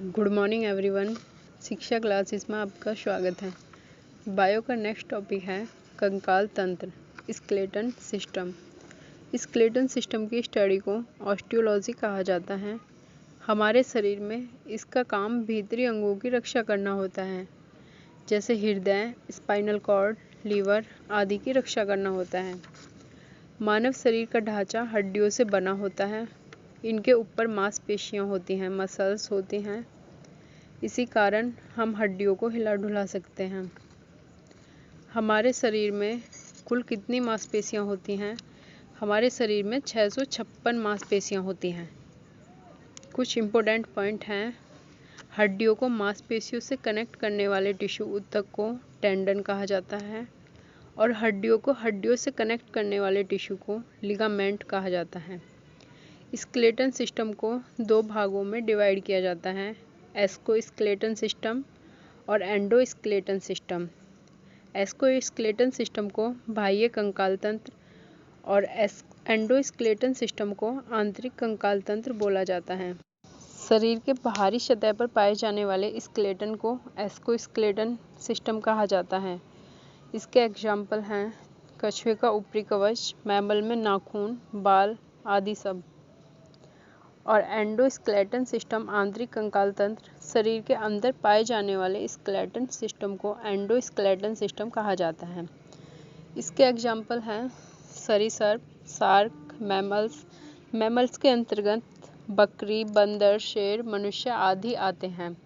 Good morning everyone. शिक्षा classes में आपका स्वागत है। बायो का नेक्स्ट टॉपिक है कंकाल तंत्र, स्केलेटन सिस्टम। स्केलेटन सिस्टम की स्टडी को ऑस्टियोलॉजी कहा जाता है। हमारे शरीर में इसका काम भीतरी अंगों की रक्षा करना होता है, जैसे हृदय, स्पाइनल कॉर्ड, लीवर आदि की रक्षा करना होता है। मानव शरीर का ढांचा हड्डियों से बना होता है। इनके ऊपर मांसपेशियां होती हैं, मसल्स होती हैं। इसी कारण हम हड्डियों को हिला डुला सकते हैं। हमारे शरीर में कुल कितनी मांसपेशियां होती हैं? हमारे शरीर में 656 मांसपेशियां होती हैं। कुछ इम्पोर्टेंट पॉइंट हैं। हड्डियों को मांसपेशियों से कनेक्ट करने वाले टिश्यू ऊतक को टेंडन कहा जाता है और हड्डियों को हड्डियों से कनेक्ट करने वाले टिश्यू को लिगामेंट कहा जाता है। स्केलेटन सिस्टम को दो भागों में डिवाइड किया जाता है, एस्कोस्केलेटन सिस्टम और एंडोस्केलेटन सिस्टम। एस्कोस्केलेटन सिस्टम को बाह्य कंकाल तंत्र और एंडोस्केलेटन सिस्टम को आंतरिक कंकाल तंत्र बोला जाता है। शरीर के बाहरी सतह पर पाए जाने वाले स्केलेटन को एस्कोस्केलेटन सिस्टम कहा जाता है। इसके एग्जाम्पल हैं कछुए का ऊपरी कवच, मैमल में नाखून, बाल आदि सब। और एंडोस्केलेटन सिस्टम आंतरिक कंकाल तंत्र, शरीर के अंदर पाए जाने वाले स्केलेटन सिस्टम को एंडोस्केलेटन सिस्टम कहा जाता है। इसके एग्जाम्पल हैं सरीसृप, शार्क, मैमल्स। मैमल्स के अंतर्गत बकरी, बंदर, शेर, मनुष्य आदि आते हैं।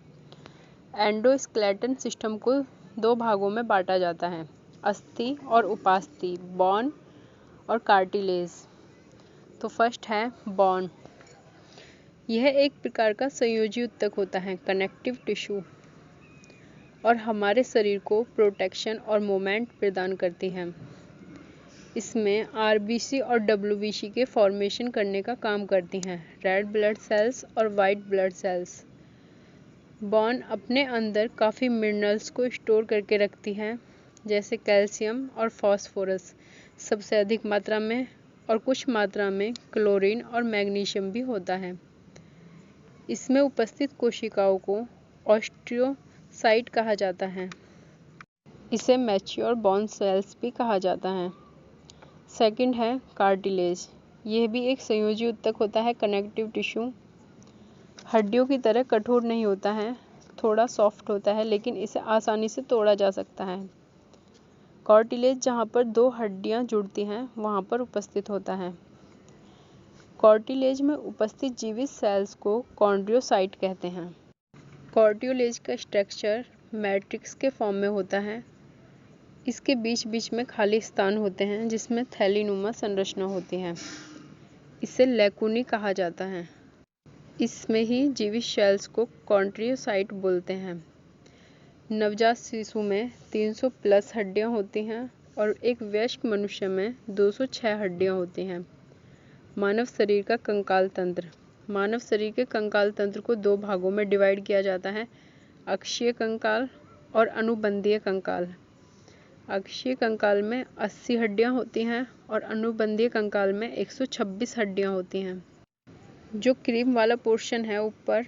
एंडोस्केलेटन सिस्टम को दो भागों में बांटा जाता है, अस्थि और उपास्थि, बोन और कार्टिलेज। तो फर्स्ट है बोन। यह एक प्रकार का संयोजी ऊतक होता है, कनेक्टिव टिश्यू, और हमारे शरीर को प्रोटेक्शन और मूवमेंट प्रदान करती है। इसमें आरबीसी और डब्ल्यूबीसी के फॉर्मेशन करने का काम करती हैं, रेड ब्लड सेल्स और वाइट ब्लड सेल्स। बोन अपने अंदर काफ़ी मिनरल्स को स्टोर करके रखती हैं, जैसे कैल्शियम और फास्फोरस सबसे अधिक मात्रा में, और कुछ मात्रा में क्लोरीन और मैग्नीशियम भी होता है। इसमें उपस्थित कोशिकाओं को ऑस्टियोसाइट कहा जाता है। इसे मैच्योर बोन सेल्स भी कहा जाता है। सेकंड है कार्टिलेज। यह भी एक संयोजी ऊतक होता है, कनेक्टिव टिश्यू। हड्डियों की तरह कठोर नहीं होता है, थोड़ा सॉफ्ट होता है, लेकिन इसे आसानी से तोड़ा जा सकता है। कार्टिलेज जहाँ पर दो हड्डियाँ जुड़ती हैं वहाँ पर उपस्थित होता है। कार्टिलेज में उपस्थित जीवित सेल्स को कॉन्ड्रियोसाइट कहते हैं। कार्टिलेज का स्ट्रक्चर मैट्रिक्स के फॉर्म में होता है। इसके बीच बीच में खाली स्थान होते हैं जिसमें थैलीनुमा संरचना होती है। इसे लैकुनी कहा जाता है। इसमें ही जीवित सेल्स को कॉन्ड्रियोसाइट बोलते हैं। नवजात शिशु में 300 प्लस हड्डियां होती हैं और एक वयस्क मनुष्य में 206 हड्डियां होती हैं। मानव शरीर का कंकाल तंत्र। मानव शरीर के कंकाल तंत्र को दो भागों में डिवाइड किया जाता है, अक्षीय कंकाल और अनुबंधीय कंकाल। अक्षीय कंकाल में 80 हड्डियां होती हैं और अनुबंधीय कंकाल में 126 हड्डियां होती हैं। जो क्रीम वाला पोर्शन है ऊपर,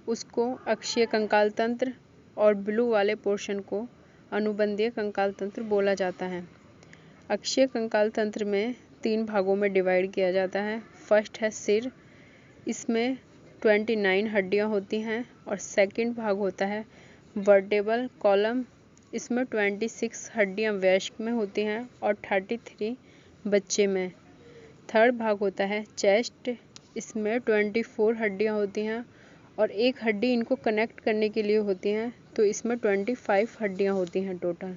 उसको अक्षीय कंकाल तंत्र और ब्लू वाले पोर्शन को अनुबंधीय कंकाल तंत्र बोला जाता है। अक्षीय कंकाल तंत्र में 3 भागों में डिवाइड किया जाता है। फर्स्ट है सिर, इसमें 29 हड्डियां होती हैं, और सेकंड भाग होता है वर्टेब्रल कॉलम। इसमें 26 हड्डियां वयस्क में होती हैं और 33 बच्चे में। थर्ड भाग होता है चेस्ट, इसमें 24 हड्डियां होती हैं और एक हड्डी इनको कनेक्ट करने के लिए होती हैं, तो इसमें 25 हड्डियां होती हैं टोटल।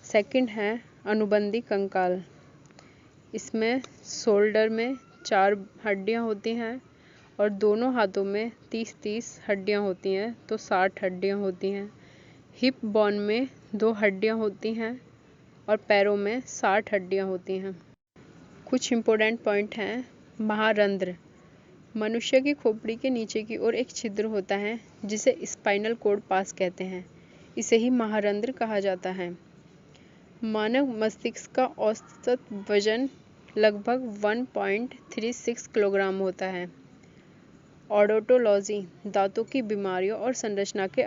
सेकंड है अनुबंधी कंकाल। इसमें शोल्डर में 4 हड्डियां होती हैं और दोनों हाथों में 30-30 हड्डियां होती हैं, तो 60 हड्डियां होती हैं। हिप बोन में 2 हड्डियां होती हैं और पैरों में 60 हड्डियां होती हैं। कुछ इम्पोर्टेंट पॉइंट हैं। महारंध्र। मनुष्य की खोपड़ी के नीचे की ओर एक छिद्र होता है जिसे स्पाइनल कोर्ड पास कहते हैं। इसे ही महारंध्र कहा जाता है। मानव मस्तिष्क का औसत वजन लगभग 1.36 किलोग्राम होता है। ओडोंटोलॉजी दांतों की बीमारियों और संरचना के